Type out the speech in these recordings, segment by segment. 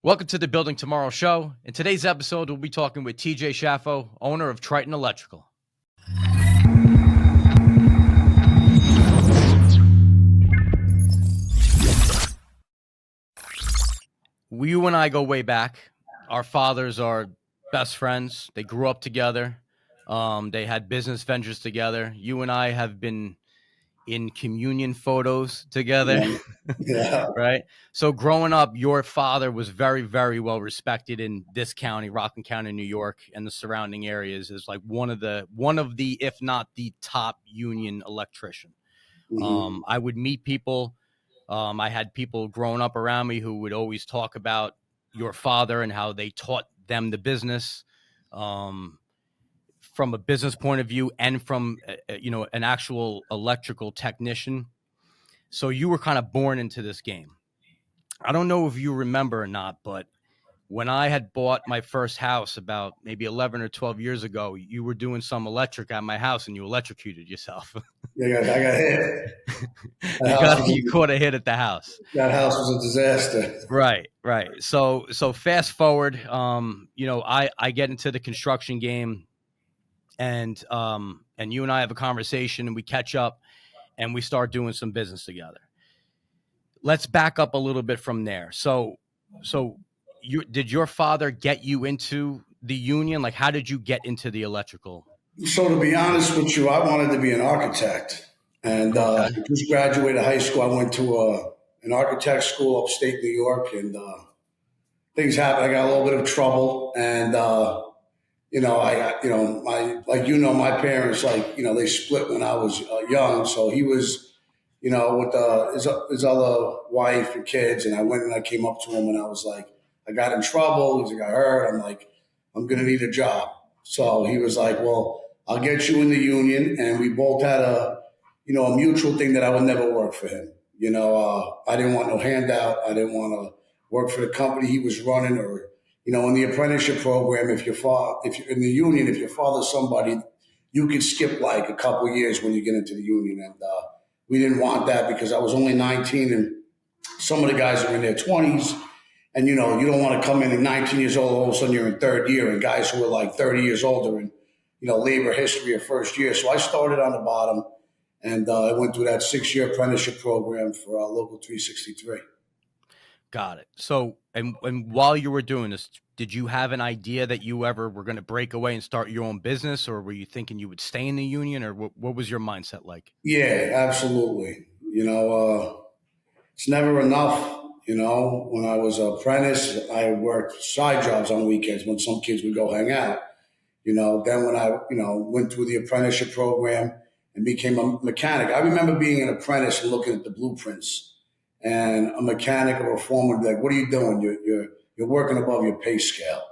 Welcome to the Building Tomorrow show. In today's episode, we'll be talking with TJ Schiaffo, owner of Triton Electrical. You and I go way back. Our fathers are best friends. They grew up together. They had business ventures together. You and I have been in communion photos together. Yeah. Right. So growing up, your father was very, very well respected in this county, Rockland County, New York, and the surrounding areas is like one of the, if not the top union electrician. Mm-hmm. I would meet people. I had people growing up around me who would always talk about your father and how they taught them the business. From a business point of view and from, an actual electrical technician. So you were kind of born into this game. I don't know if you remember or not, but when I had bought my first house about maybe 11 or 12 years ago, you were doing some electric at my house and you electrocuted yourself. Yeah, I got hit. You caught a hit at the house. That house was a disaster. Right. So fast forward, I get into the construction game. And you and I have a conversation and we catch up and we start doing some business together. Let's back up a little bit from there. So did your father get you into the union? Like, how did you get into the electrical? So to be honest with you, I wanted to be an architect. And just graduated high school. I went to an architect school upstate New York, and things happened. I got a little bit of trouble, and my parents, they split when I was young. So he was, with his other wife and kids. And I went and I came up to him and I was like, I got in trouble. He's like, I heard. I'm like, I'm going to need a job. So he was like, well, I'll get you in the union. And we both had a mutual thing that I would never work for him. I didn't want no handout. I didn't want to work for the company he was running or, in the apprenticeship program, if you're in the union, if your father's somebody, you could skip like a couple years when you get into the union. And we didn't want that because I was only 19 and some of the guys are in their 20s. And, you don't want to come in at 19 years old, all of a sudden you're in third year, and guys who are like 30 years older and, labor history of first year. So I started on the bottom and I went through that 6-year apprenticeship program for Local 363. Got it. So, and while you were doing this, did you have an idea that you ever were going to break away and start your own business, or were you thinking you would stay in the union, or what was your mindset like? Yeah, absolutely. It's never enough. When I was an apprentice, I worked side jobs on weekends when some kids would go hang out. Then when I, went through the apprenticeship program and became a mechanic, I remember being an apprentice and looking at the blueprints. And a mechanic or a foreman would be like, what are you doing? You're working above your pay scale,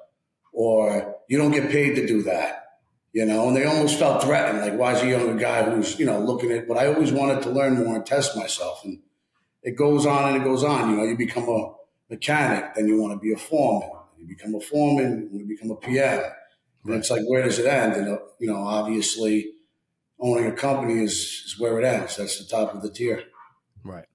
or you don't get paid to do that, and they almost felt threatened. Like, why is a younger guy who's, looking at, but I always wanted to learn more and test myself. And it goes on and it goes on. You become a mechanic, then you want to be a foreman. You become a foreman, you become a PM. And it's like, where does it end? And, obviously owning a company is where it ends. That's the top of the tier. Right.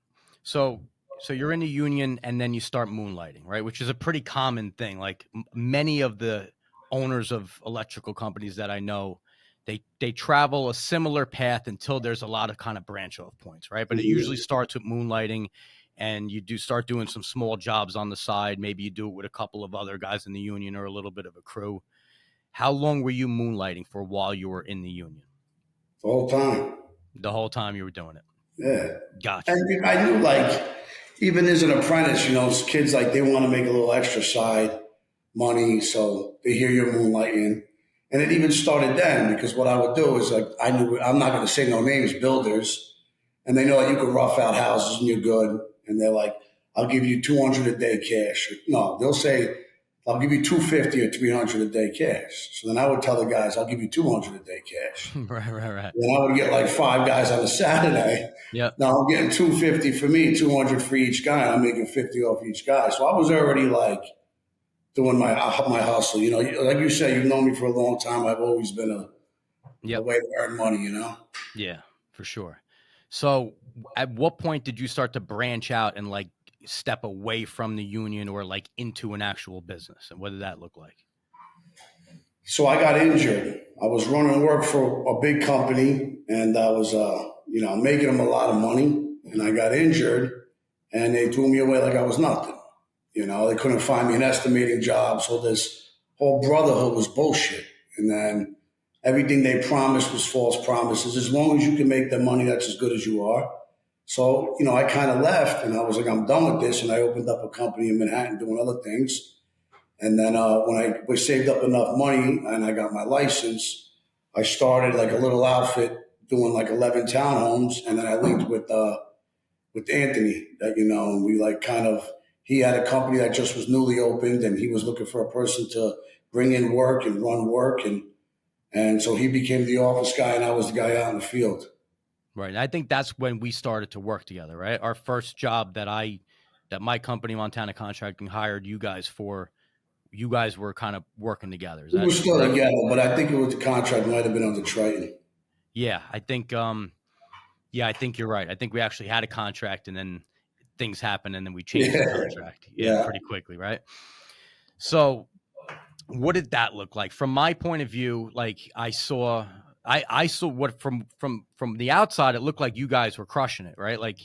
So you're in the union and then you start moonlighting, right? Which is a pretty common thing. Like many of the owners of electrical companies that I know, they travel a similar path until there's a lot of kind of branch off points, right? But it usually starts with moonlighting and you do start doing some small jobs on the side. Maybe you do it with a couple of other guys in the union or a little bit of a crew. How long were you moonlighting for while you were in the union? The whole time. The whole time you were doing it. Yeah. Gotcha. And I knew, even as an apprentice, kids, they want to make a little extra side money. So they hear you're moonlighting. And it even started then because what I would do is, I knew, I'm not going to say no names, builders. And they know that you can rough out houses and you're good. And they're like, I'll give you $200 a day cash. No, they'll say, I'll give you $250 or $300 a day cash. So then I would tell the guys, I'll give you $200 a day cash. Right. Then I would get 5 guys on a Saturday. Yeah. Now I'm getting $250 for me, $200 for each guy. And I'm making $50 off each guy. So I was already doing my hustle. Like you said, you've known me for a long time. I've always been a way to earn money. Yeah, for sure. So at what point did you start to branch out and step away from the union or like into an actual business? And what did that look like? So I got injured. I was running work for a big company, and I was, making them a lot of money. And I got injured, and they threw me away like I was nothing. They couldn't find me an estimating job. So this whole brotherhood was bullshit. And then everything they promised was false promises. As long as you can make the money, that's as good as you are. So, I kind of left, and I was like, I'm done with this. And I opened up a company in Manhattan doing other things. And then when I saved up enough money and I got my license, I started like a little outfit doing like 11 townhomes. And then I linked with Anthony that, and we like kind of, he had a company that just was newly opened, and he was looking for a person to bring in work and run work. And so he became the office guy, and I was the guy out in the field. Right. And I think that's when we started to work together, right? Our first job that my company, Montana Contracting, hired you guys for, you guys were kind of working together. We were still together, but I think it was the contract might have been under Triton. Yeah, I think I think you're right. I think we actually had a contract, and then things happened, and then we changed the contract. Yeah, pretty quickly, right? So what did that look like? From my point of view, like I saw what from the outside, it looked like you guys were crushing it, right? Like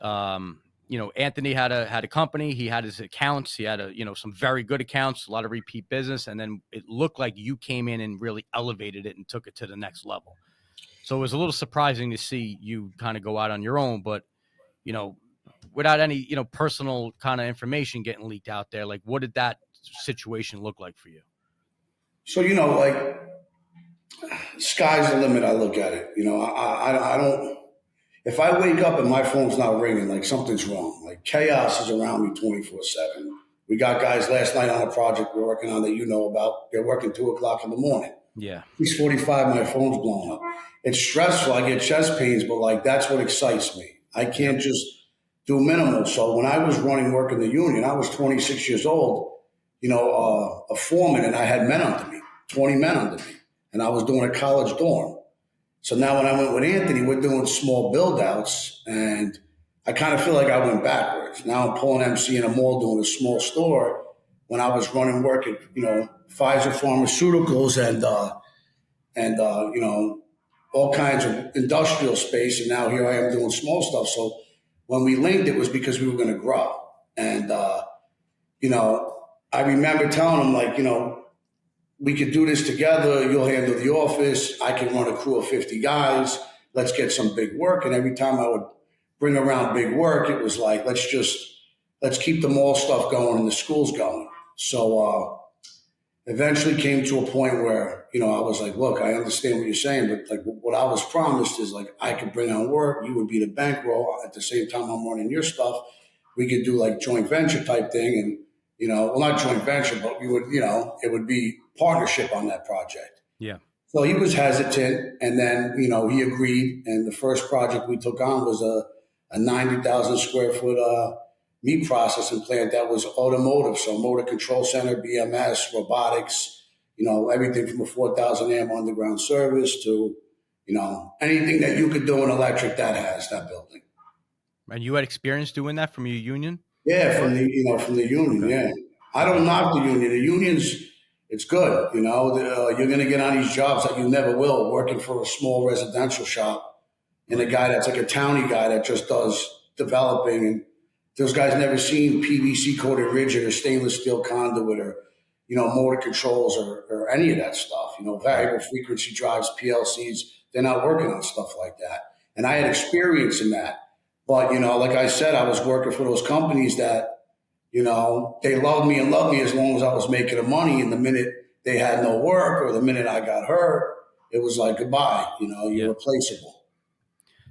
Anthony had a company, he had his accounts, he had some very good accounts, a lot of repeat business, and then it looked like you came in and really elevated it and took it to the next level. So it was a little surprising to see you kind of go out on your own, but without any personal kind of information getting leaked out there. Like, what did that situation look like for you? So like sky's the limit. I look at it. I don't. If I wake up and my phone's not ringing, like something's wrong. Like chaos is around me 24/7. We got guys last night on a project we're working on that about. They're working 2:00 in the morning. Yeah. 6:45, my phone's blowing up. It's stressful. I get chest pains, but like that's what excites me. I can't just do minimal. So when I was running work in the union, I was 26 years old, a foreman, and I had men under me, 20 men under me, and I was doing a college dorm. So now when I went with Anthony, we're doing small build outs, and I kind of feel like I went backwards. Now I'm pulling MC in a mall doing a small store when I was running work at, Pfizer Pharmaceuticals and all kinds of industrial space. And now here I am doing small stuff. So when we linked, it was because we were going to grow. And, I remember telling him, like, we could do this together. You'll handle the office. I can run a crew of 50 guys. Let's get some big work. And every time I would bring around big work, it was like, let's keep the mall stuff going and the schools going. So eventually came to a point where, I was like, look, I understand what you're saying, but like what I was promised is like, I could bring on work. You would be the bankroll. At the same time, I'm running your stuff. We could do like joint venture type thing. And, well, not joint venture, but we would, it would be partnership on that project. Yeah. So he was hesitant, and then, he agreed. And the first project we took on was a 90,000 square foot meat processing plant that was automotive. So motor control center, BMS, robotics, everything from a 4,000 amp underground service to, anything that you could do in electric that building. And you had experience doing that from your union? Yeah, from the union. Okay. Yeah, I don't knock the union. The union's, it's good. You're going to get on these jobs that you never will, working for a small residential shop, and a guy that's like a townie guy that just does developing. And those guys never seen PVC coated rigid or stainless steel conduit or, motor controls or any of that stuff. Variable frequency drives, PLCs. They're not working on stuff like that. And I had experience in that. But, like I said, I was working for those companies that, they loved me as long as I was making the money. And the minute they had no work or the minute I got hurt, it was like, goodbye, you're replaceable.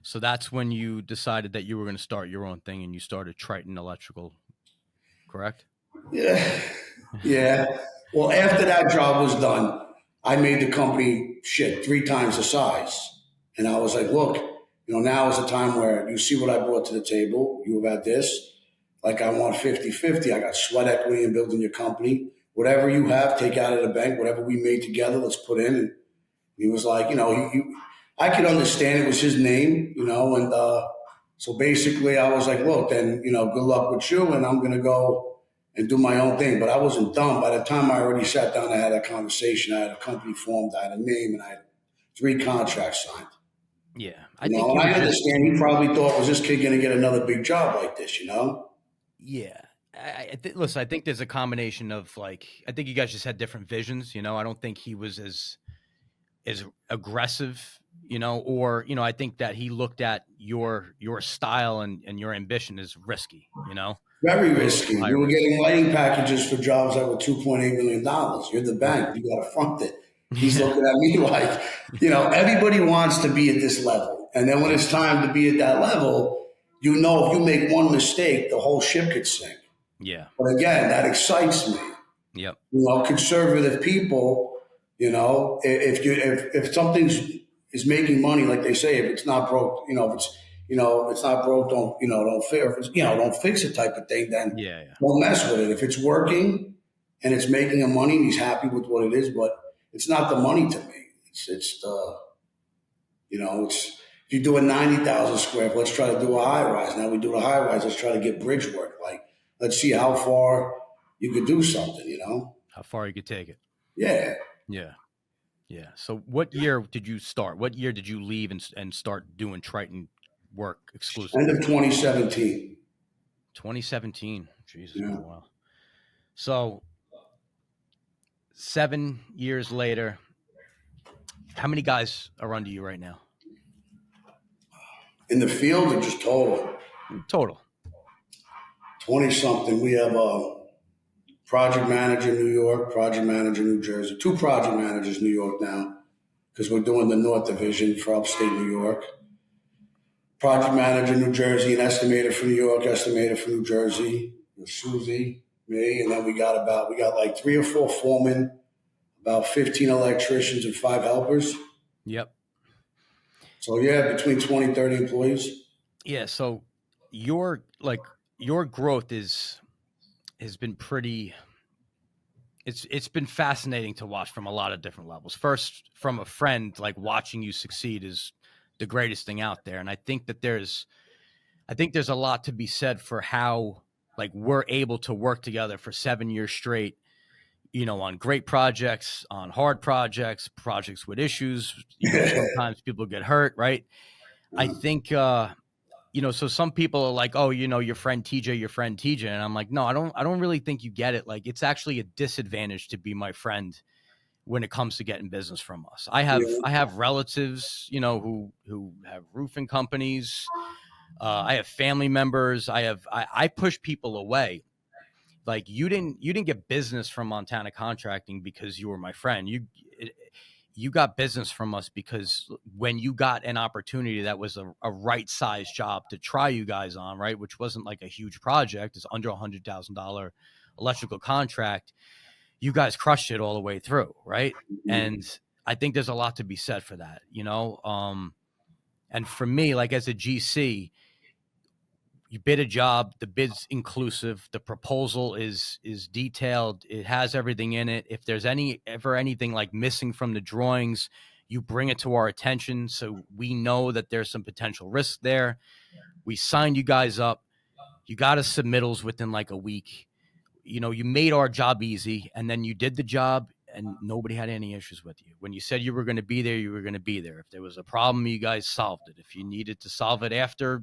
So that's when you decided that you were going to start your own thing, and you started Triton Electrical, correct? Yeah. Yeah. Well, after that job was done, I made the company 3 times the size. And I was like, look, now is the time where you see what I brought to the table. You have had this. Like, I want 50-50. I got sweat equity in building your company. Whatever you have, take out of the bank. Whatever we made together, let's put in. And he was like, I could understand it was his name, and So basically, I was like, look, then, good luck with you, and I'm going to go and do my own thing. But I wasn't dumb. By the time I already sat down, I had that conversation. I had a company formed, I had a name, and I had 3 contracts signed. Yeah, I think And you were I just understand he probably thought, was this kid going to get another big job like this? yeah. Listen, I think there's a combination of like I think you guys just had different visions. I don't think he was as aggressive, or I think that he looked at your style and your ambition as risky, Very a little too risky. high We were risk. getting lighting packages for jobs that were $2.8 million. You're the Right. bank. You got to front it. He's Yeah. looking at me like, everybody wants to be at this level. And then when Yep. it's time to be at that level, if you make one mistake, the whole ship could sink. Yeah. But again, that excites me. Yep. Conservative people, if something's is making money, like they say, if it's not broke, if it's not broke, don't fix. If it's, don't fix it type of thing. Then Yeah. Yeah. don't mess with it. If it's working and it's making him money and he's happy with what it is, but it's not the money to me. It's the it's if you do a 90,000 square foot, let's try to do a high rise. Now we do a high rise. Let's try to get bridge work. Like, let's see how far you could do something. How far you could take it. Yeah. Yeah. Yeah. So what year did you start? What year did you leave and start doing Triton work End exclusively? of 2017. 2017. Jesus, it's been Yeah. a while. So 7 years later, how many guys are under you right now? In the field or just total? Total. 20 something. We have a project manager in New York, project manager in New Jersey, 2 project managers in New York now because we're doing the North Division for upstate New York. Project manager in New Jersey, an estimator from New York, estimator from New Jersey, Susie, me, and then we got like 3 or 4 foremen, about 15 electricians and 5 helpers. Yep. So yeah, between 20, 30 employees. Yeah. So your growth has been pretty. It's been fascinating to watch from a lot of different levels. First, from a friend, like watching you succeed is the greatest thing out there, and I think there's a lot to be said for how like we're able to work together for 7 years straight. On great projects, on hard projects, projects with issues. Sometimes people get hurt, right? I think so some people are like, oh, your friend TJ, and I'm like, no, I don't really think you get it. Like, it's actually a disadvantage to be my friend when it comes to getting business from us. I Yeah. have relatives, who have roofing companies. I have family members. I push people away. Like, you didn't get business from Montana Contracting because you were my friend. You got business from us because when you got an opportunity that was a right size job to try you guys on, right, which wasn't like a huge project, it's under $100,000 electrical contract, you guys crushed it all the way through, right? And I think there's a lot to be said for that, and for me, like as a GC, you bid a job, the bid's inclusive, the proposal is detailed, it has everything in it. If there's anything like missing from the drawings, you bring it to our attention so we know that there's some potential risk there. We signed you guys up. You got us submittals within like a week. You made our job easy, and then you did the job and nobody had any issues with you. When you said you were going to be there, you were going to be there. If there was a problem, you guys solved it. If you needed to solve it after,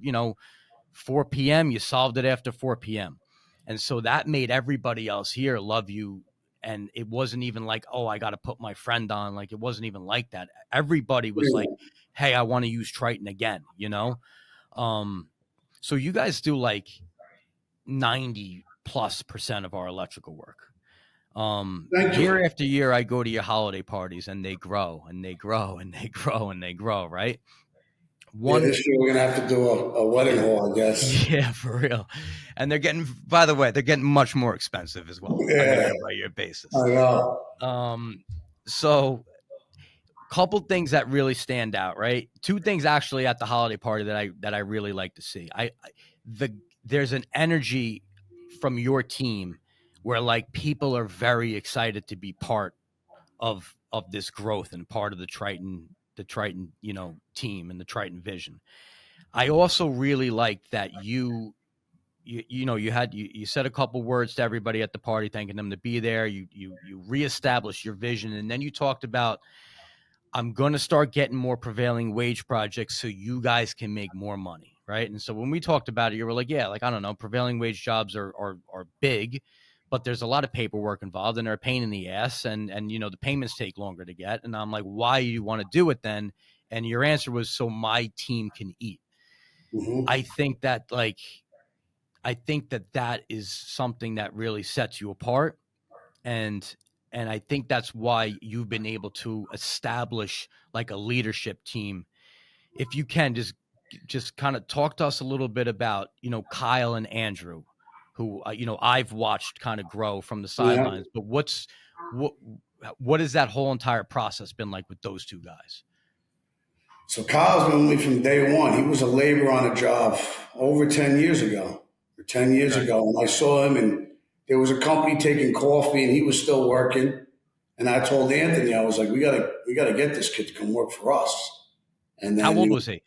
4 p.m., you solved it after 4 p.m. And so that made everybody else here love you. And it wasn't even like, oh, I got to put my friend on. Like, it wasn't even like that. Everybody was like, hey, I want to use Triton again. So you guys do like 90+% of our electrical work. Thank you. Year after year, I go to your holiday parties and they grow and they grow and they grow and they grow, right? Yeah, this year we're gonna have to do a wedding hall, I guess. Yeah, for real. And by the way, they're getting much more expensive as well on a Yeah, year by year basis. I know. So couple things that really stand out, right? 2 things actually at the holiday party that I really like to see. There's an energy from your team where like people are very excited to be part of this growth and part of the Triton, team and the Triton vision. I also really liked that you said a couple words to everybody at the party, thanking them to be there. You reestablished your vision, and then you talked about, I'm going to start getting more prevailing wage projects so you guys can make more money, right? And so when we talked about it, you were like, yeah, like, I don't know, prevailing wage jobs are big, but there's a lot of paperwork involved and they're a pain in the ass, and the payments take longer to get. And I'm like, why do you want to do it then? And your answer was, so my team can eat. Mm-hmm. I think that like I think that that is something that really sets you apart, and I think that's why you've been able to establish like a leadership team. If you can just kind of talk to us a little bit about Kyle and Andrew, who I've watched kind of grow from the Yeah. sidelines. But what what has that whole entire process been like with those two guys? So Kyle's been with me from day one. He was a laborer on a job over 10 years ago, or 10 years Okay. ago. And I saw him, and there was a company taking coffee, and he was still working. And I told Anthony, I was like, we gotta get this kid to come work for us. And How then old was he?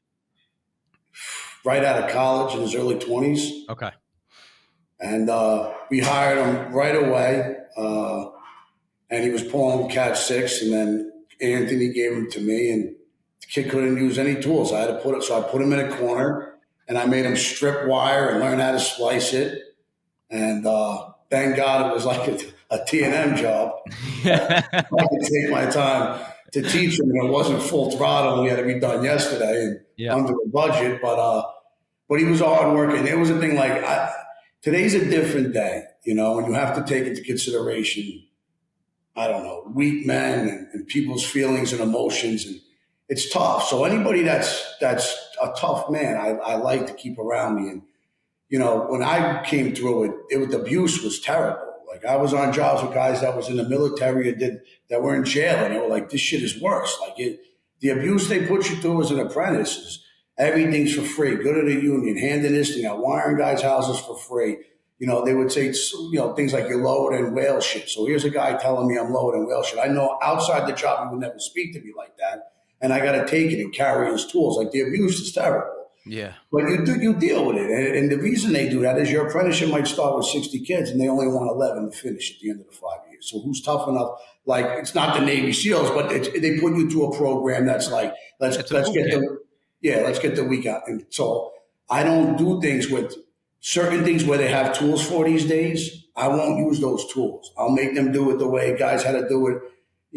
right out of college in his early 20s. Okay. And we hired him right away. And he was pulling Cat 6. And then Anthony gave him to me. And the kid couldn't use any tools. So I put him in a corner, and I made him strip wire and learn how to splice it. And thank God it was like a T&M job. I could take my time to teach him, and it wasn't full throttle. We had to be done yesterday and Yeah. under the budget. But he was hard working. It was a thing like today's a different day, and you have to take into consideration, I don't know, weak men and people's feelings and emotions, and it's tough. So anybody that's a tough man, I like to keep around me. And when I came through the abuse was terrible. Like I was on jobs with guys that was in the military that were in jail, and they were like, "This shit is worse." The abuse they put you through as an apprentice is everything's for free. Go to the union, handing this thing out, wiring guys' houses for free. They would say, things like you're lower than whale shit. So here's a guy telling me I'm lower than whale shit. I know outside the job he would never speak to me like that, and I got to take it and carry his tools. Like the abuse is terrible. Yeah. But you deal with it. And the reason they do that is your apprenticeship might start with 60 kids and they only want 11 to finish at the end of the 5 years. So who's tough enough? Like, it's not the Navy SEALs, but they put you through a program that's like, let's It's a let's boot get camp. let's get the week out. And so I don't do things with certain things where they have tools for these days. I won't use those tools. I'll make them do it the way guys had to do it,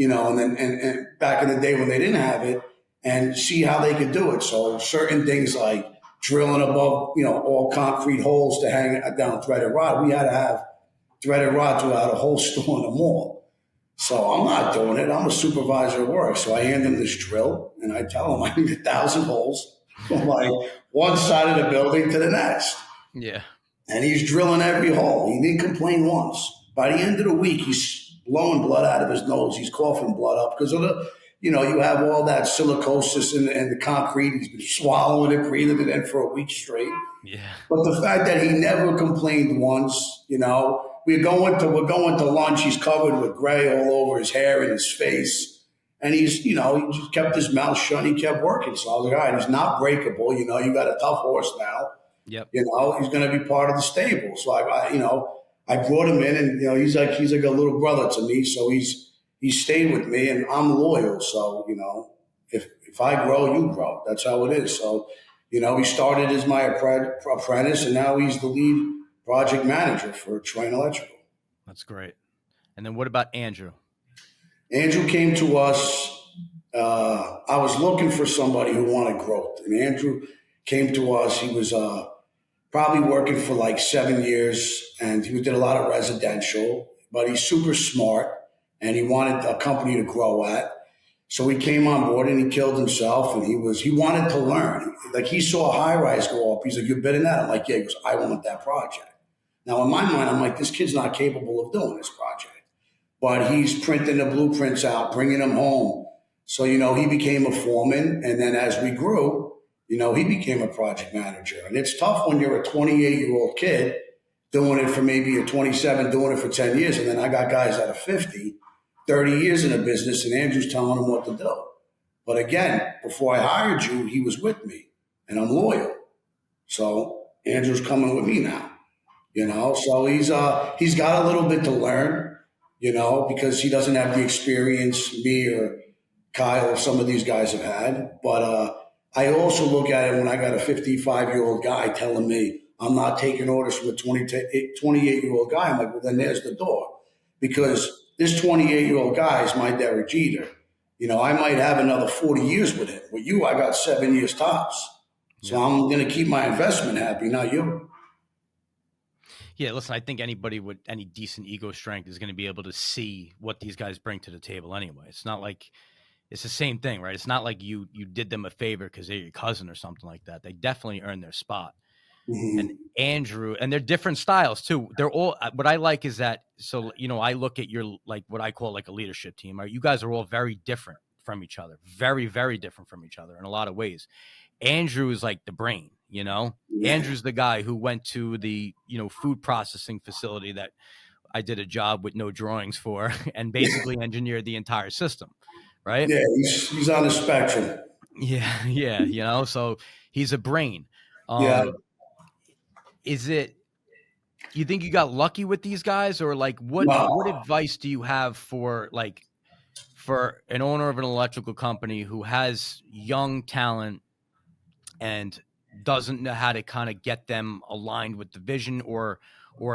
and then and back in the day when they didn't have it, and see how they could do it. So certain things like drilling above, all concrete holes to hang down threaded rod, we had to have threaded rod throughout a whole store in the mall. So I'm not doing it. I'm a supervisor at work. So I hand him this drill, and I tell him I need 1,000 holes from like one side of the building to the next. Yeah. And he's drilling every hole. He didn't complain once. By the end of the week, he's blowing blood out of his nose. He's coughing blood up because of you have all that silicosis in the concrete. He's been swallowing it, breathing it in for a week straight. Yeah. But the fact that he never complained once, we're going to lunch. He's covered with gray all over his hair and his face. And he just kept his mouth shut. And he kept working. So I was like, all right, he's not breakable. You got a tough horse now. Yep. He's going to be part of the stable. So I brought him in, and he's like a little brother to me. So he stayed with me, and I'm loyal. So if I grow, you grow. That's how it is. So he started as my apprentice, and now he's the lead project manager for Triton Electrical. That's great. And then what about Andrew? Andrew came to us. I was looking for somebody who wanted growth, and Andrew came to us. He was probably working for like 7 years, and he did a lot of residential, but he's super smart, and he wanted a company to grow at. So he came on board, and he killed himself, and he wanted to learn. Like he saw a high rise go up. He's like, "You've been in that?" I'm like, "Yeah." He goes, "I want that project." Now in my mind, I'm like, this kid's not capable of doing this project. But he's printing the blueprints out, bringing them home. So, he became a foreman. And then as we grew, he became a project manager. And it's tough when you're a 28-year-old kid doing it for maybe a 27, doing it for 10 years. And then I got guys that are 50, 30 years in the business, and Andrew's telling them what to do. But again, before I hired you, he was with me. and I'm loyal. So Andrew's coming with me now. So he's got a little bit to learn, because he doesn't have the experience me or Kyle or some of these guys have had. But I also look at it when I got a 55-year-old guy telling me I'm not taking orders from a 28-year-old guy. I'm like, well, then there's the door. Because this 28-year-old guy is my Derek Jeter. I might have another 40 years with him. With you, I got 7 years tops. So I'm going to keep my investment happy, not you. Yeah, listen, I think anybody with any decent ego strength is going to be able to see what these guys bring to the table anyway. It's not like it's the same thing, right? It's not like you did them a favor because they're your cousin or something like that. They definitely earned their spot. Mm-hmm. And Andrew, and they're different styles too. They're all, what I like is that, so, I look at your, like what I call like a leadership team, right? You guys are all very different from each other, very, very different from each other in a lot of ways. Andrew is like the brain, Yeah. Andrew's the guy who went to the, food processing facility that I did a job with no drawings for and basically engineered the entire system. Right. Yeah. He's on the spectrum. Yeah. Yeah. So he's a brain. Yeah. Is it, you think you got lucky with these guys, or like what advice do you have for an owner of an electrical company who has young talent and doesn't know how to kind of get them aligned with the vision, or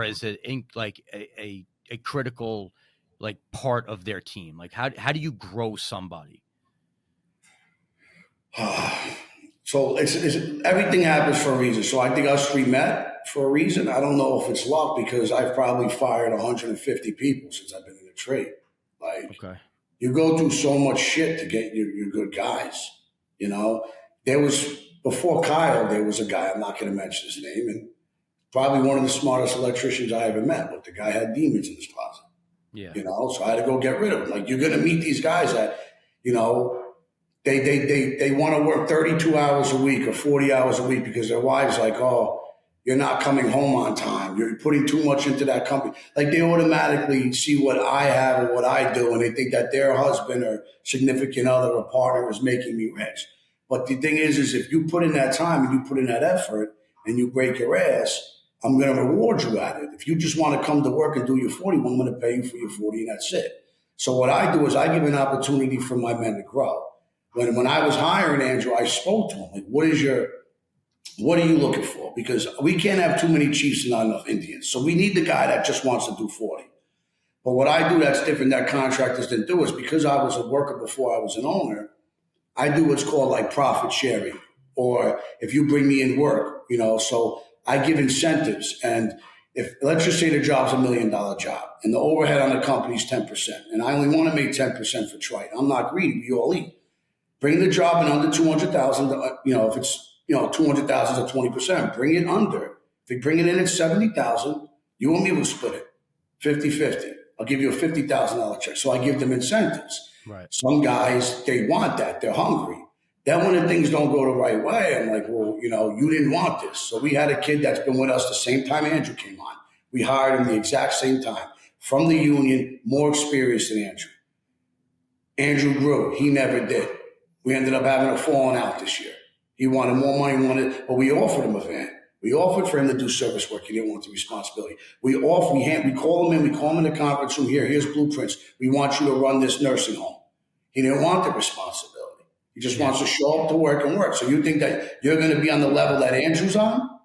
is it like a critical like part of their team? Like how do you grow somebody? So it's everything happens for a reason. So I think us three met for a reason. I don't know if it's luck because I've probably fired 150 people since I've been in the trade. Like, Okay. You go through so much shit to get your good guys. There was, before Kyle, there was a guy, I'm not going to mention his name, and probably one of the smartest electricians I ever met, but the guy had demons in his closet. Yeah. So I had to go get rid of him. Like, you're going to meet these guys that, they want to work 32 hours a week or 40 hours a week because their wives like, oh, you're not coming home on time. You're putting too much into that company. Like, they automatically see what I have or what I do, and they think that their husband or significant other or partner is making me rich. But the thing is if you put in that time and you put in that effort and you break your ass, I'm going to reward you at it. If you just want to come to work and do your 40, well, I'm going to pay you for your 40 and that's it. So what I do is I give an opportunity for my men to grow. When I was hiring Andrew, I spoke to him. Like, what are you looking for? Because we can't have too many chiefs and not enough Indians. So we need the guy that just wants to do 40. But what I do that's different that contractors didn't do is because I was a worker before I was an owner, I do what's called like profit sharing. Or if you bring me in work, so I give incentives. And let's just say the job's $1 million job and the overhead on the company is 10%. And I only want to make 10% for Triton. I'm not greedy. We all eat. Bring the job in under 200,000. If it's 200,000 to 20%, bring it under. If you bring it in at 70,000, you and me will split it 50-50. I'll give you a $50,000 check. So I give them incentives. Right. Some guys, they want that. They're hungry. Then when the things don't go the right way, I'm like, well, you didn't want this. So we had a kid that's been with us the same time Andrew came on. We hired him the exact same time from the union, more experienced than Andrew. Andrew grew. He never did. We ended up having a falling out this year. He wanted more money, but we offered him a van. We offered for him to do service work. He didn't want the responsibility. We call him in, we call him in the conference room. Here's blueprints. We want you to run this nursing home. He didn't want the responsibility. He just wants to show up to work and work. So you think that you're going to be on the level that Andrew's on?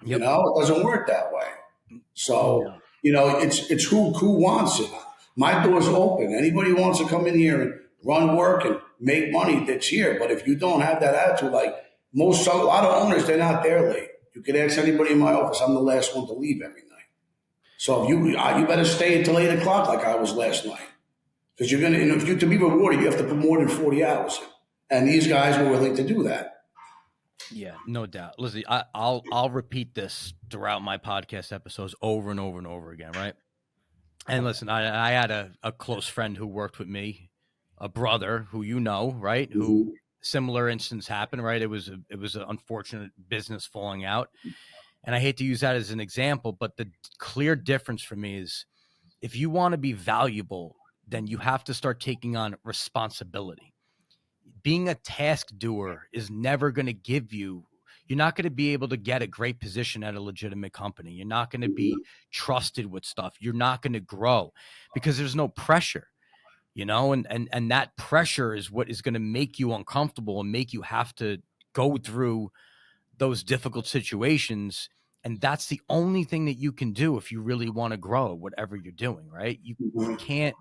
Yep. It doesn't work that way. So, it's who wants it. My door's open. Anybody who wants to come in here and run work and make money, that's here. But if you don't have that attitude, like a lot of owners, they're not there late. You could ask anybody in my office. I'm the last one to leave every night. So if you better stay until 8 o'clock like I was last night. Because you're going to, to be rewarded, you have to put more than 40 hours in. And these guys were willing to do that. Yeah, no doubt. Listen, I'll repeat this throughout my podcast episodes over and over and over again, right? And listen, I had a close friend who worked with me, a brother who right? Mm-hmm. Who similar instance happened, right? It was an unfortunate business falling out. And I hate to use that as an example, but the clear difference for me is if you want to be valuable, then you have to start taking on responsibility. being a task doer is never going to give you, you're not going to be able to get a great position at a legitimate company. You're not going to be trusted with stuff. You're not going to grow because there's no pressure, and that pressure is what is going to make you uncomfortable and make you have to go through those difficult situations. And that's the only thing that you can do if you really want to grow whatever you're doing, right? You can't,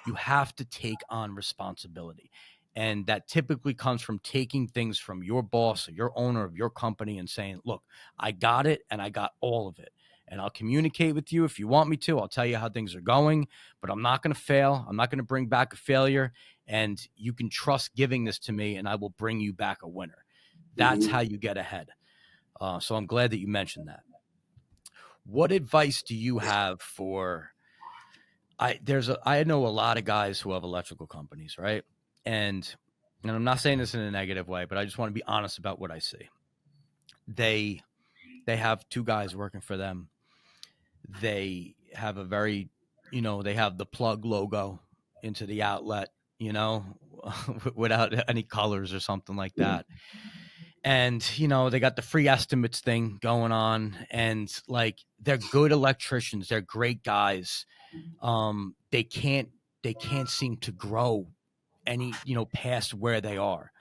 you have to take on responsibility. And that typically comes from taking things from your boss or your owner of your company and saying, look, I got it and I got all of it. And I'll communicate with you if you want me to. I'll tell you how things are going, but I'm not going to fail. I'm not going to bring back a failure. And you can trust giving this to me and I will bring you back a winner. That's how you get ahead. So I'm glad that you mentioned that. What advice do you have for, I know a lot of guys who have electrical companies, right? And I'm not saying this in a negative way, but I just want to be honest about what I see. They have two guys working for them. They have a very, they have the plug logo into the outlet, without any colors or something like that. And, they got the free estimates thing going on, and like, they're good electricians. They're great guys. They can't seem to grow any, past where they are.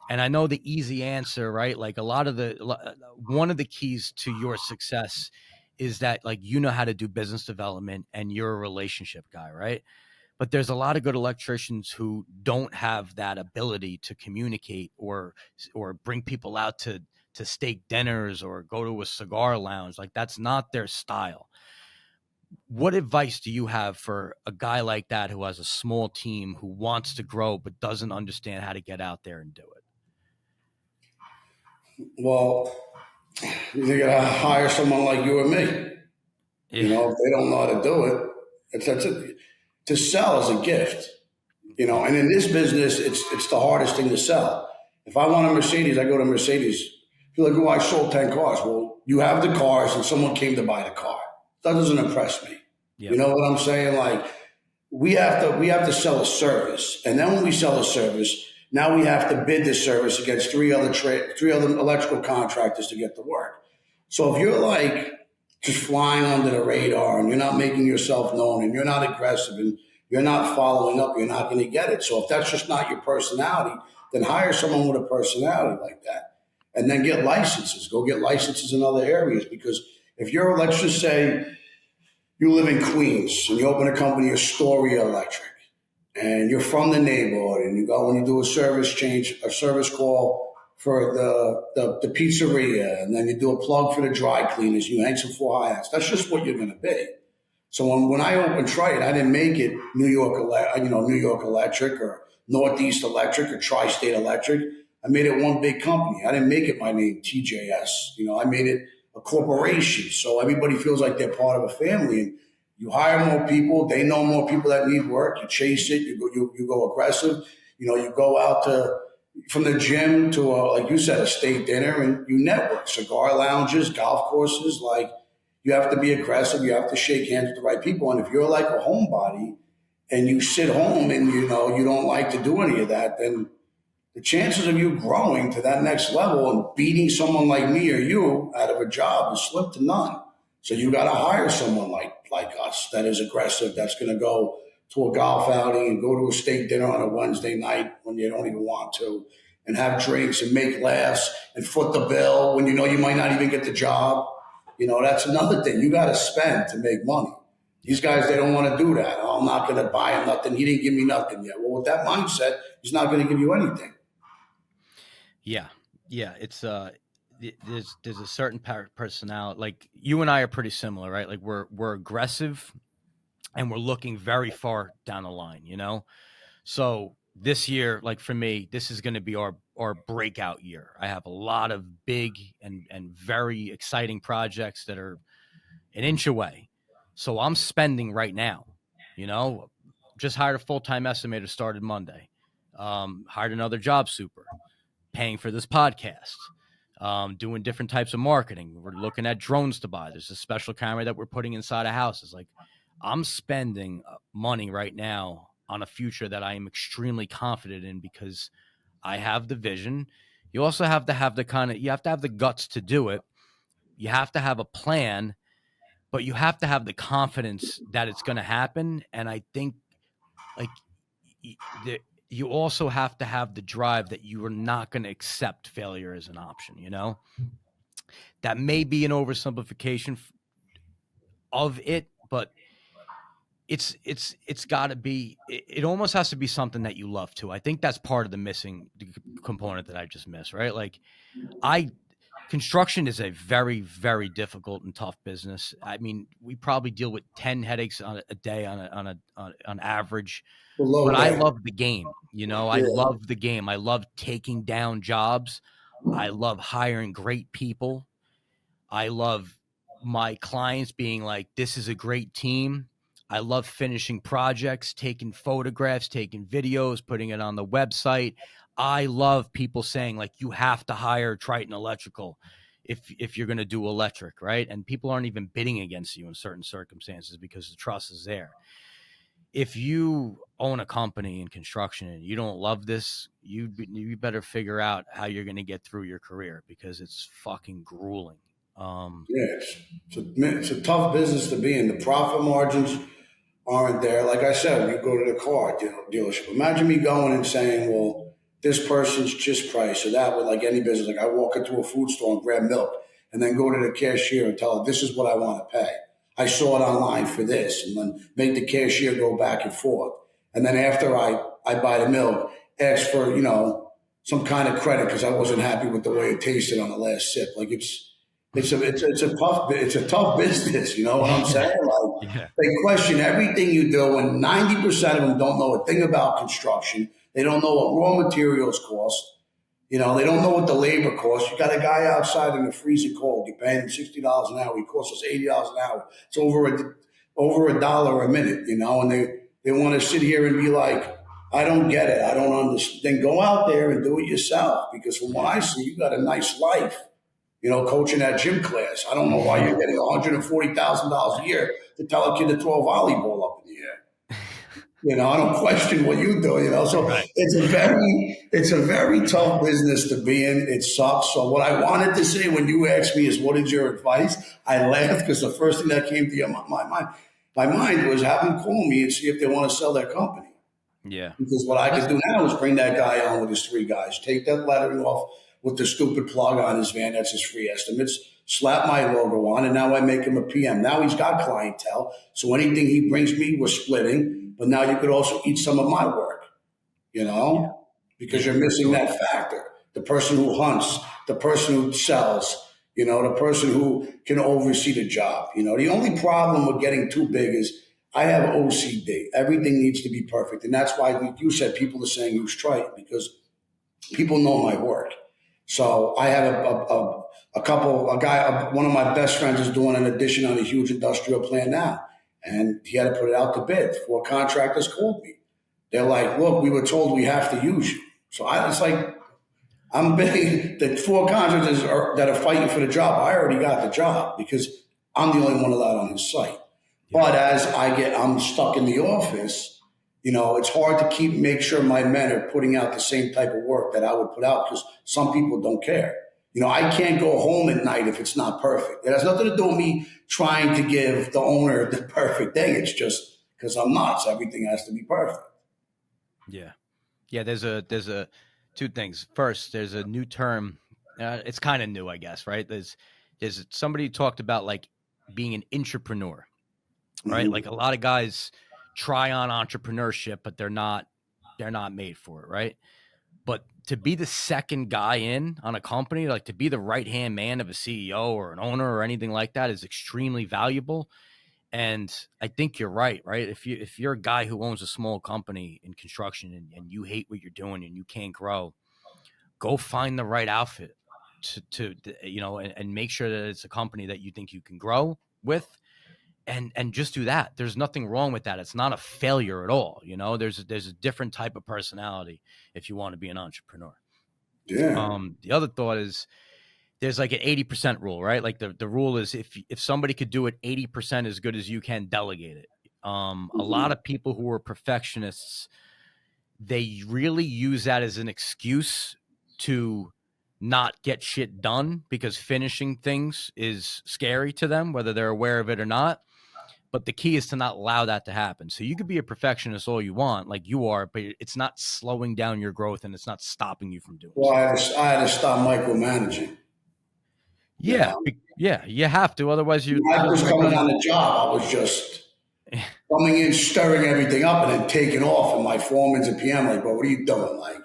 And I know the easy answer, right? Like one of the keys to your success is that, like, how to do business development and you're a relationship guy, right? But there's a lot of good electricians who don't have that ability to communicate or bring people out to steak dinners or go to a cigar lounge. Like, that's not their style. What advice do you have for a guy like that who has a small team, who wants to grow but doesn't understand how to get out there and do it? Well, you gotta hire someone like you or me. Yeah. If they don't know how to do it, to sell is a gift. And in this business, it's the hardest thing to sell. If I want a Mercedes, I go to Mercedes. You're like, oh, I sold 10 cars. Well, you have the cars and someone came to buy the car. That doesn't impress me. Yep. You know what I'm saying? Like, we have to sell a service. And then when we sell a service, now we have to bid the service against three other electrical contractors to get the work. So if you're like just flying under the radar and you're not making yourself known and you're not aggressive and you're not following up, you're not going to get it. So if that's just not your personality, then hire someone with a personality like that. And then get licenses. Go get licenses in other areas. Because if you're, let's just say, you live in Queens and you open a company, Astoria Electric, and you're from the neighborhood and you go and you do a service call for the pizzeria, and then you do a plug for the dry cleaners, you hang some four high hats. That's just what you're going to be. So when I opened Triton, I didn't make it New York Electric or Northeast Electric or Tri-State Electric. I made it one big company. I didn't make it my name, TJS. I made it a corporation. So everybody feels like they're part of a family. And you hire more people. They know more people that need work. You chase it. You go aggressive. You go out from the gym to, like you said, a steak dinner, and you network. Cigar lounges, golf courses. Like, you have to be aggressive. You have to shake hands with the right people. And if you're like a homebody and you sit home and you don't like to do any of that, then the chances of you growing to that next level and beating someone like me or you out of a job is slim to none. So you got to hire someone like us that is aggressive, that's going to go to a golf outing and go to a steak dinner on a Wednesday night when you don't even want to, and have drinks and make laughs and foot the bill when you might not even get the job. That's another thing. You got to spend to make money. These guys, they don't want to do that. Oh, I'm not going to buy him nothing. He didn't give me nothing yet. Well, with that mindset, he's not going to give you anything. Yeah. It's there's a certain personality. Like, you and I are pretty similar, right? Like, we're aggressive and we're looking very far down the line, So this year, like, for me, this is going to be our breakout year. I have a lot of big and very exciting projects that are an inch away. So I'm spending right now, just hired a full-time estimator, started Monday, hired another job super, paying for this podcast, doing different types of marketing. We're looking at drones to buy. There's a special camera that we're putting inside a house. It's like, I'm spending money right now on a future that I am extremely confident in, because I have the vision. You also have to have you have to have the guts to do it. You have to have a plan, but you have to have the confidence that it's going to happen. And I think like you also have to have the drive that you are not going to accept failure as an option, that may be an oversimplification of it, but it's got to be, it almost has to be something that you love too. I think that's part of the missing component that I just missed, right? Like construction is a very, very difficult and tough business. I mean, we probably deal with 10 headaches on a day on average. But I love the game. I love the game. I love taking down jobs. I love hiring great people. I love my clients being like, this is a great team. I love finishing projects, taking photographs, taking videos, putting it on the website. I love people saying like, you have to hire Triton Electrical if you're going to do electric, right? And people aren't even bidding against you in certain circumstances because the trust is there. If you own a company in construction and you don't love this, you better figure out how you're going to get through your career, because it's fucking grueling. It's a tough business to be in. The profit margins aren't there. Like I said, you go to the car dealership. Imagine me going and saying, well, this person's just price or that, with like any business. Like I walk into a food store and grab milk and then go to the cashier and tell her, this is what I want to pay. I saw it online for this, and then make the cashier go back and forth. And then after I buy the milk, ask for, some kind of credit because I wasn't happy with the way it tasted on the last sip. Like it's a tough business. You know what I'm saying? Like they question everything you do, and 90% of them don't know a thing about construction. They don't know what raw materials cost. They don't know what the labor costs. You got a guy outside in the freezing cold. You're paying him $60 an hour. He costs us $80 an hour. It's over a dollar a minute. And they want to sit here and be like, I don't get it. I don't understand. Then go out there and do it yourself. Because from what I see, you got a nice life. Coaching that gym class. I don't know why you're getting $140,000 a year to tell a kid to throw a volleyball up in the air. I don't question what you do. So right. It's a very tough business to be in. It sucks. So what I wanted to say when you asked me is, what is your advice? I laughed because the first thing that came to my mind was have them call me and see if they want to sell their company. Yeah. Because what I can do now is bring that guy on with his 3 guys, take that lettering off with the stupid plug on his van. That's his free estimates. Slap my logo on, and now I make him a PM. Now he's got clientele. So anything he brings me, we're splitting. But now you could also eat some of my work, because you're missing that factor. The person who hunts, the person who sells, the person who can oversee the job. The only problem with getting too big is I have OCD. Everything needs to be perfect. And that's why, like you said, people are saying use Triton, because people know my work. So I have one of my best friends is doing an addition on a huge industrial plant now. And he had to put it out to bid. 4 contractors called me. They're like, look, we were told we have to use you. So I'm betting that 4 contractors that are fighting for the job, I already got the job because I'm the only one allowed on his site. Yeah. But as I'm stuck in the office, it's hard to make sure my men are putting out the same type of work that I would put out, because some people don't care. I can't go home at night if it's not perfect. It has nothing to do with me trying to give the owner the perfect thing. It's just because I'm nuts. Everything has to be perfect. Yeah. Yeah. There's 2 things. First, there's a new term. It's kind of new, I guess, right? There's somebody talked about like being an intrapreneur, right? Mm-hmm. Like a lot of guys try on entrepreneurship, but they're not made for it, right? But to be the second guy in on a company, like to be the right-hand man of a CEO or an owner or anything like that, is extremely valuable. And I think you're right? If you're a guy who owns a small company in construction and you hate what you're doing and you can't grow, go find the right outfit to and make sure that it's a company that you think you can grow with. And just do that. There's nothing wrong with that. It's not a failure at all. There's a different type of personality if you want to be an entrepreneur. Yeah. The other thought is there's like an 80% rule, right? Like the rule is if somebody could do it 80% as good as you can, delegate it. A lot of people who are perfectionists, they really use that as an excuse to not get shit done because finishing things is scary to them, whether they're aware of it or not. But the key is to not allow that to happen. So you could be a perfectionist all you want, like you are, but it's not slowing down your growth and it's not stopping you from doing Well, stuff. I had to stop micromanaging. You Yeah. know, Yeah. You have to. Otherwise, you're I just was like coming on the job. I was just coming in, stirring everything up, and then taking off. And my foreman's a PM, like, bro, what are you doing? Like,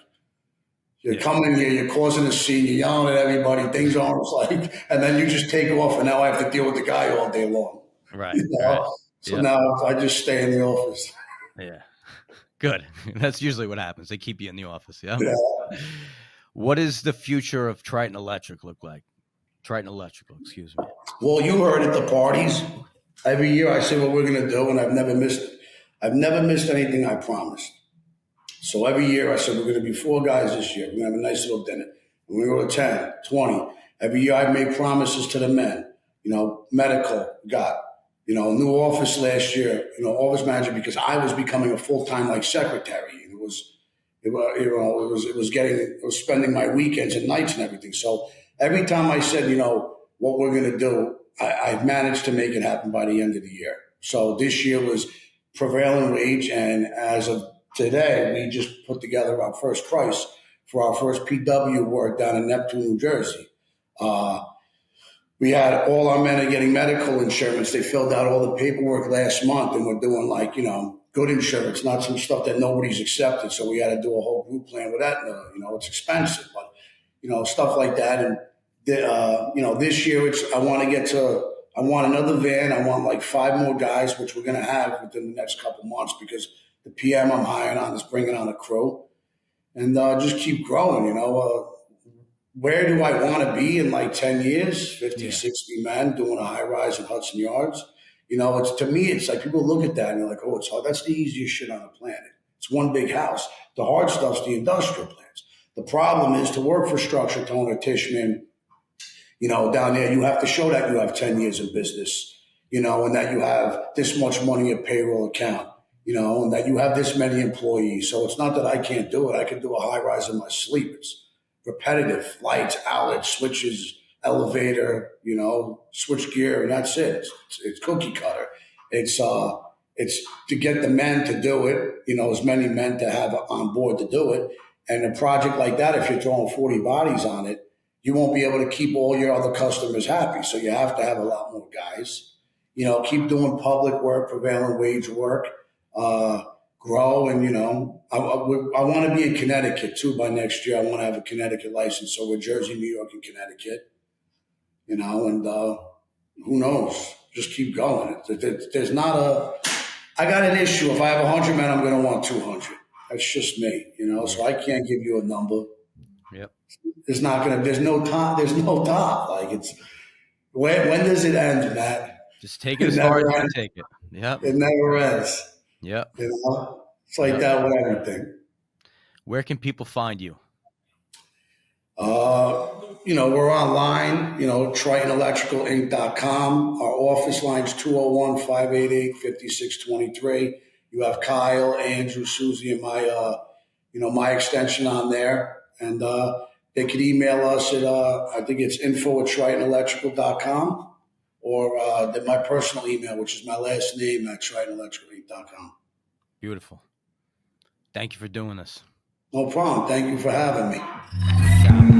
you're yeah. coming here, you're causing a scene, you're yelling at everybody, things aren't like, and then you just take off, and now I have to deal with the guy all day long. Right. You Right. know? So Yeah. now I just stay in the office. Yeah. Good. That's usually what happens. They keep you in the office. Yeah. Yeah. What does the future of Triton Electric look like? Triton Electrical, excuse me. Well, you heard at the parties. Every year I say what we're gonna do, and I've never missed it. I've never missed anything I promised. So every year I said we're gonna be 4 guys this year. We're gonna have a nice little dinner. And we go to 10, 20. Every year I've made promises to the men. You know, medical got, you know, new office last year, you know, office manager because I was becoming a full-time like secretary. And it was spending my weekends and nights and everything. So every time I said, you know, what we're going to do, I've managed to make it happen by the end of the year. So this year was prevailing wage. And as of today, we just put together our first price for our first PW work down in Neptune, New Jersey. Uh, we had all our men are getting medical insurance. They filled out all the paperwork last month, and we're doing like, you know, good insurance, not some stuff that nobody's accepted. So we had to do a whole group plan with that. You know, it's expensive, but you know, stuff like that. And you know, this year I want another van. I want like 5 more guys, which we're going to have within the next couple months because the PM I'm hiring on is bringing on a crew, and just keep growing. You know. Where do I want to be in like 10 years? 50, Yeah. 60 men doing a high rise in Hudson Yards. You know, it's to me, it's like people look at that and they're like, oh, it's hard. That's the easiest shit on the planet. It's one big house. The hard stuff's the industrial plants. The problem is to work for Structure, Toner, Tishman, you know, down there, you have to show that you have 10 years in business, you know, and that you have this much money in payroll account, you know, and that you have this many employees. So it's not that I can't do it. I can do a high rise in my sleep. It's repetitive, lights, outlets, switches, elevator, you know, switch gear, and that's it. It's cookie cutter. It's to get the men to do it, you know, as many men to have on board to do it. And a project like that, if you're throwing 40 bodies on it, you won't be able to keep all your other customers happy. So you have to have a lot more guys. You know, keep doing public work, prevailing wage work. Grow, and you know, I want to be in Connecticut too by next year. I want to have a Connecticut license, so we're Jersey, New York, and Connecticut, you know, and who knows? Just keep going. There's not a. I got an issue. If I have 100 men, I'm going to want 200. That's just me, you know. So I can't give you a number. Yep. There's not going to. There's no top. There's no top. Like it's. When does it end, Matt? Just take it as far as you can take it. Yep. It never ends. Yep. You know, it's like that with everything. Where can people find you? You know, we're online, you know, TritonElectricalInc.com. Our office line's 201-588-5623. You have Kyle, Andrew, Susie, and my, you know, my extension on there. And they could email us at, I think it's info@TritonElectrical.com or my personal email, which is my last name at TritonElectricalInc.com. Beautiful. Thank you for doing this. No problem. Thank you for having me. Ciao.